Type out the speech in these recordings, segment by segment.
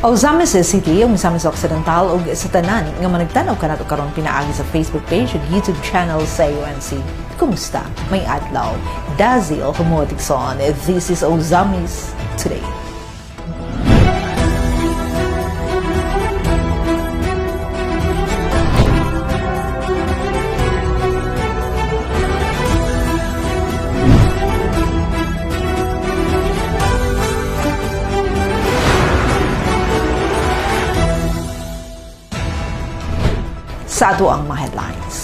Ozamis City, ang Misamis Occidental ug sa tanan nga managtanaw kanato karon pinaagi sa Facebook page ug YouTube channel sa UNC. Kumusta? May adlaw. Dazil Humuatikson. This is Ozamis Today. Sa ato ang mga headlines.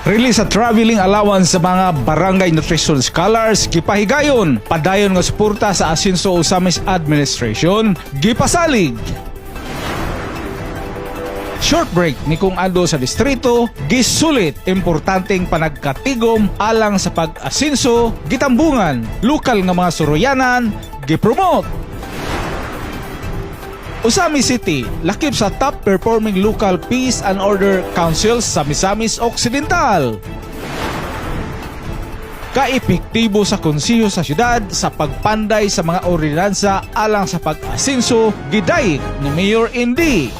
Release sa traveling allowance sa mga barangay nutrition scholars gipahigayon, padayon nga suporta sa Asinso Ozamis Administration gipasalig. Short break ni kung ando sa distrito, gisulit importanteng panagkatigom alang sa pag-asinso, gitambungan, lokal nga mga suroyanan, gipromote. Ozamis City, lakip sa top performing local peace and order councils sa Misamis Occidental. Kaepektibo sa konseho sa syudad sa pagpanday sa mga ordinansa alang sa pag-asinso, gidayeg ni Mayor Indy.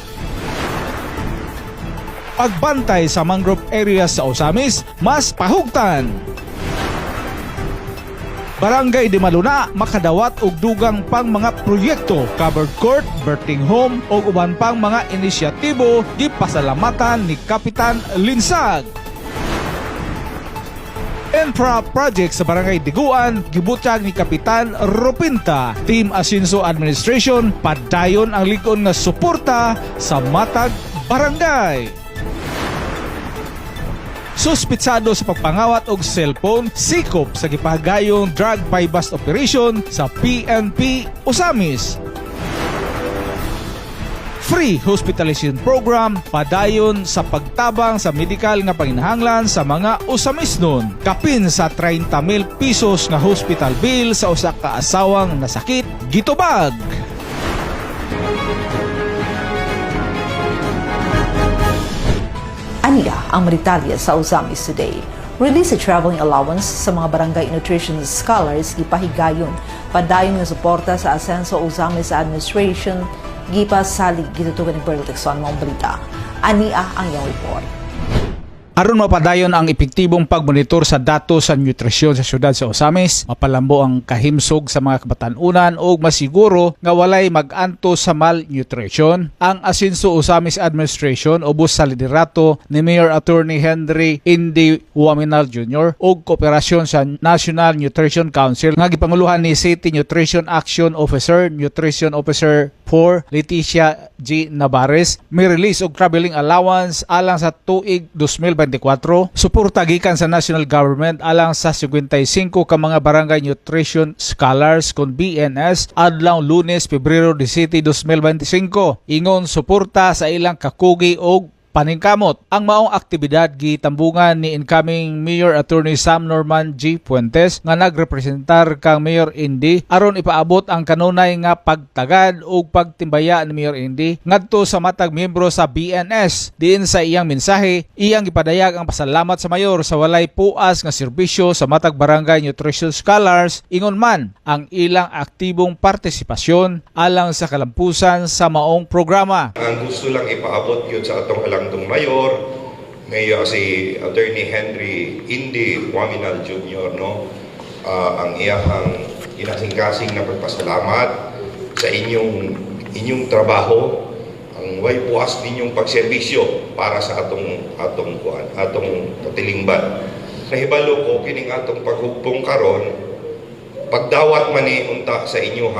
Pagbantay sa mangrove areas sa Ozamis, mas pahugtan. Barangay Di Maluna, makadawat og dugang pang mga proyekto, covered court, birthing home, o uban pang mga inisyatibo, gipasalamatan ni Kapitan Linsag. Infra project sa Barangay Diguan, gibutyag ni Kapitan Ropinta. Team Asinso Administration, padayon ang likon nga suporta sa matag barangay. Suspitsado sa pagpangawat og cellphone, sikop sa gipahagayong drug buy-bust operation sa PNP Ozamis. Free hospitalization program, padayon sa pagtabang sa medikal nga panginahanglan sa mga Ozamisnon. Kapin sa 30,000 pesos nga hospital bill sa usa ka asawang nasakit, gitubag. Aniya ang maritalya sa Ozamis Today. Release sa traveling allowance sa mga barangay nutrition scholars gipahigayon, padayon nga suporta sa Asinso Ozamis Administration, gipasalig gitutugan ni Pearl Texon mga balita. Aniya ang iyang report. Aron mapadayon ang epektibong pagmonitor sa datos sa nutrisyon sa syudad sa Ozamis, mapalambo ang kahimsog sa mga kabatanunan o masiguro nga walay mag-anto sa malnutrition, ang Asinso Ozamis Administration ubos sa liderato ni Mayor Attorney Henry Indy Huaminal Jr. o kooperasyon sa National Nutrition Council nga gipanguluhan ni City Nutrition Action Officer, Nutrition Officer 4 Leticia G. Navarez, may release og traveling allowance alang sa tuig 2024, suporta gikan sa national government alang sa 55 ka mga barangay nutrition scholars kon BNS adlaw Lunes, Pebrero 17, 2025. Ingon suporta sa ilang kakugi og paningkamot. Ang maong aktibidad gitambungan ni incoming Mayor Attorney Sam Norman G. Fuentes nga nagrepresentar kang Mayor Indy aron ipaabot ang kanunay nga pagtagad o pagtimbaya ni Mayor Indy ngadto sa matag miyembro sa BNS. Diin sa iyang mensahe, iyang ipadayag ang pasalamat sa mayor sa walay puas nga serbisyo sa matag barangay nutrition scholars, ingon man ang ilang aktibong partisipasyon alang sa kalampusan sa maong programa. Ang gusto lang ipaabot yun sa atong alangdong mayor, ngayon si Attorney Henry Indy Huaminal Jr. Ang iyahang inasing-kasing na pagpasalamat sa inyong trabaho, ang way puas ninyong pagserbisyo para sa atong katilingban. Nahibalo ko kining atong paghugpong karon, pagdawat man ni unta sa inyong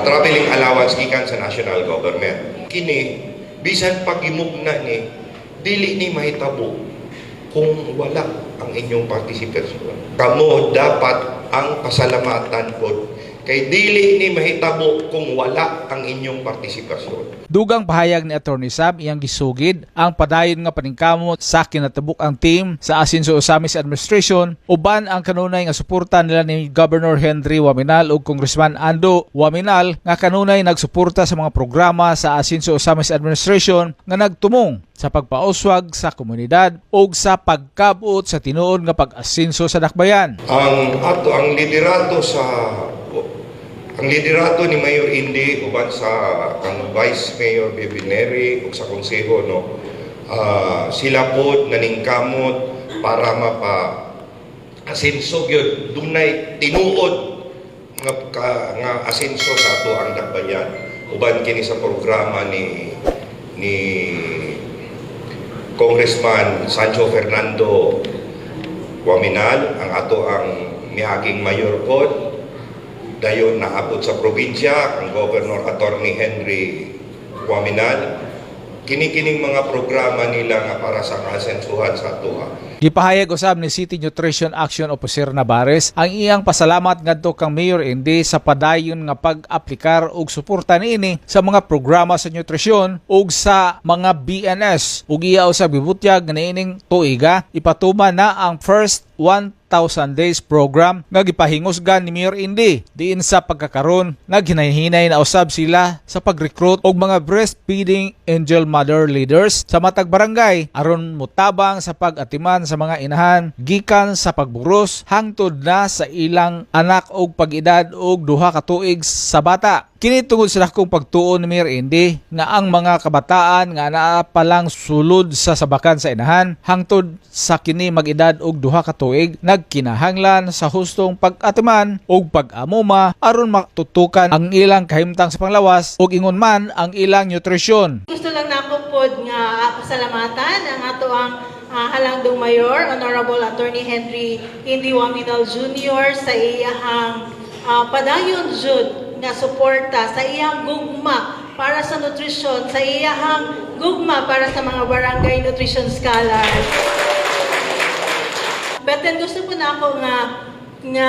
traveling allowance gikan sa national government. Kini bisan pagimugna ni dili ni mahitabo kung wala ang inyong partisipasyon. Kamo dapat ang pasalamatan pod Kay dili ni mahitabo kung wala ang inyong partisipasyon. Dugang pahayag ni Atty. Sam iyang gisugid ang padayon nga paningkamot sa kinatabuk ang team sa Asinso Osamis Administration uban ang kanunay nga suporta nila ni Governor Henry Waminal ug Congressman Ando Waminal nga kanunay nagsuporta sa mga programa sa Asinso Osamis Administration nga nagtumong sa pagpauswag sa komunidad ug sa pagkabot sa tinuod nga pag-asinso sa dakbayan. Ang liderato ni Mayor Indy uban sa ang Vice Mayor Bebineri ug sa konseho sila pod naningkamot para asenso gyud dunay tinuod nga asenso sa ato ang dakbayan uban kini sa programa ni Congressman Sancho Fernando Waminal ang ato ang miaging mayor pod. Dayon naabot sa probinsya ang Governor Attorney Henry Waminal. Kini-kining mga programa nila nga para sa kasensuhan sa atuha. Gipahayag usab ni City Nutrition Action Officer Navarez ang iyang pasalamat ngadto kang Mayor Indy sa padayon nga pag-aplikar og suporta niini sa mga programa sa nutrisyon ug sa mga BNS ug iya usab gibutyag nga niining tuiga ipatuman na ang first 1,000 days program nga gipahingusgan ni Mayor Indy diin sa pagkakaron naghinay-hinay na usab sila sa pag-recruit og mga breastfeeding angel mother leaders sa matag barangay aron mutabang sa pag-atiman sa mga inahan gikan sa pagburos hangtod na sa ilang anak og pag-edad og 2 ka tuig sa bata. Kini tungod sa dakong pagtuon ni Mayor Indy nga ang mga kabataan nga naa pa lang sulod sa sabakan sa inahan hangtod sa kini mag-edad og 2 ka tuig nagkinahanglan sa hustong pag-atiman og pag-amuma aron matutukan ang ilang kahimtang sa panglawas ug ingon man ang ilang nutrisyon. Gusto lang nako pod nga pasalamatan ang ato ang halangdong mayor Honorable Attorney Henry Indy Waminal Jr. sa iyahang padayon jud nga suporta sa iyang gugma para sa nutrisyon, sa iyahang gugma para sa mga barangay nutrition scholars. But then gusto po na ako nga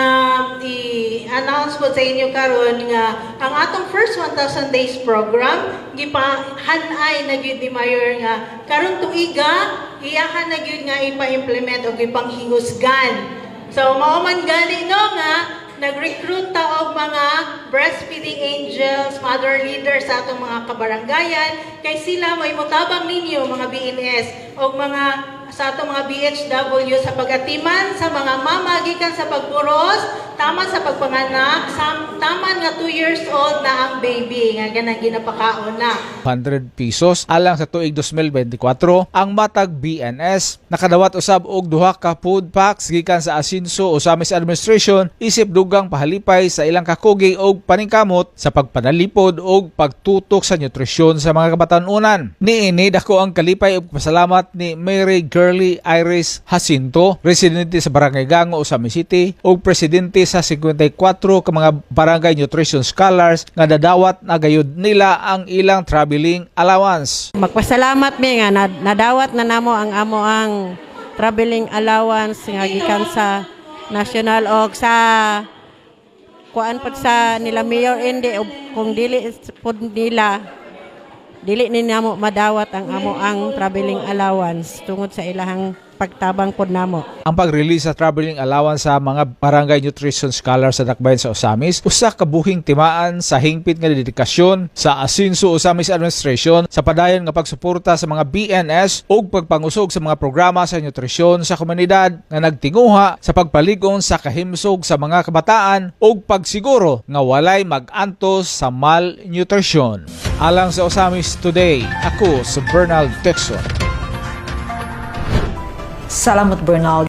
i-announce po sa inyo karon nga ang atong first 1,000 days program gipahanay na gyud ni Mayor nga karon tuiga iyahan na gyud nga ipa-implement og ipanghingusgan. So mao man gani no nga nag-recruit ta og mga breastfeeding angels, mother leaders sa atong mga kabarangayan kay sila may mutabang ninyo mga BNS og mga sa atong mga BHW sa pagatiman sa mga mama gikan sa pagpuros, tama sa pagpanganak, tama nga 2 years old na ang baby nga ganang ginapakaon na. 100 pesos alang sa tuig 2024 ang matag BNS nakadawat usab og 2 ka food packs gikan sa Asinso Osamis Administration isip dugang pahalipay sa ilang kakugi og paningkamot sa pagpanalipod og pagtutok sa nutrisyon sa mga kabatan-unan. Niini dako ang kalipay ug pasalamat ni Mary Girly Iris Jacinto, residente sa Barangay Gango, Osamis City ug presidente sa 54 ka mga barangay nutrition scholars nga dadawat na gayud nila ang ilang traveling allowance. Magpasalamat mi nga nadawat na namo ang amo ang traveling allowance nga gikan sa national og sa kuan pud sa nila Mayor Indy og kung dili pud nila dili ni namo madawat ang amo ang traveling allowance tungod sa ilahang pagtabang pod namo. Ang pag-release sa traveling allowance sa mga barangay nutrition scholars sa dakbayan sa Osamis usa ka buhing timaan sa hingpit nga dedikasyon sa Asinso Osamis Administration sa padayon nga pagsuporta sa mga BNS ug pagpangusog sa mga programa sa nutrisyon sa komunidad nga nagtinguha sa pagpaligon sa kahimsog sa mga kabataan ug pagsiguro nga walay mag-antos sa malnutrition. Alang sa Osamis Today, ako si Bernal Texon. Salamat, Bernal.